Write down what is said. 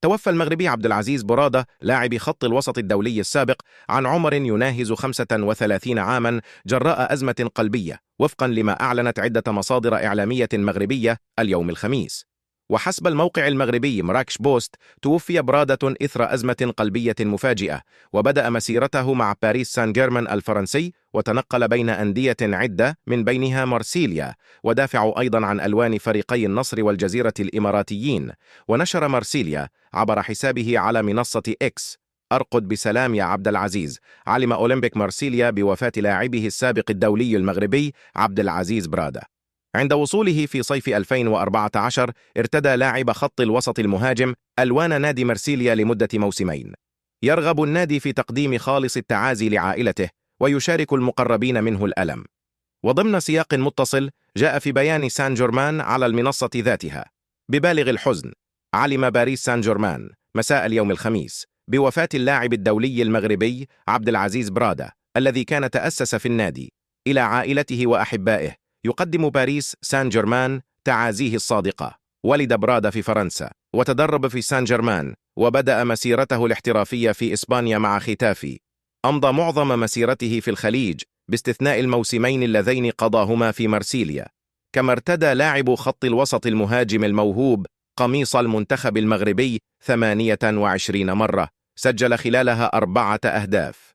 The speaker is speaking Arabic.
توفى المغربي عبد العزيز برادة لاعب خط الوسط الدولي السابق عن عمر يناهز 35 عاما جراء أزمة قلبية، وفقا لما أعلنت عدة مصادر إعلامية مغربية اليوم الخميس. وحسب الموقع المغربي مراكش بوست، توفي برادة إثر أزمة قلبية مفاجئة، وبدأ مسيرته مع باريس سان جيرمان الفرنسي، وتنقل بين أندية عدة من بينها مارسيليا، ودافع أيضا عن ألوان فريقي النصر والجزيرة الإماراتيين. ونشر مارسيليا عبر حسابه على منصة إكس: أرقد بسلام يا عبد العزيز. علم أولمبيك مارسيليا بوفاة لاعبه السابق الدولي المغربي عبد العزيز برادة. عند وصوله في صيف 2014 ارتدى لاعب خط الوسط المهاجم ألوان نادي مرسيليا لمدة موسمين. يرغب النادي في تقديم خالص التعازي لعائلته، ويشارك المقربين منه الألم. وضمن سياق متصل، جاء في بيان سان جيرمان على المنصة ذاتها: ببالغ الحزن، علم باريس سان جيرمان مساء اليوم الخميس بوفاة اللاعب الدولي المغربي عبد العزيز برادة، الذي كان تأسس في النادي. إلى عائلته وأحبائه يقدم باريس سان جيرمان تعازيه الصادقة. ولد برادة في فرنسا، وتدرب في سان جيرمان، وبدأ مسيرته الاحترافية في إسبانيا مع ختافي. أمضى معظم مسيرته في الخليج باستثناء الموسمين اللذين قضاهما في مرسيليا. كما ارتدى لاعب خط الوسط المهاجم الموهوب قميص المنتخب المغربي 28 مرة، سجل خلالها 4 أهداف.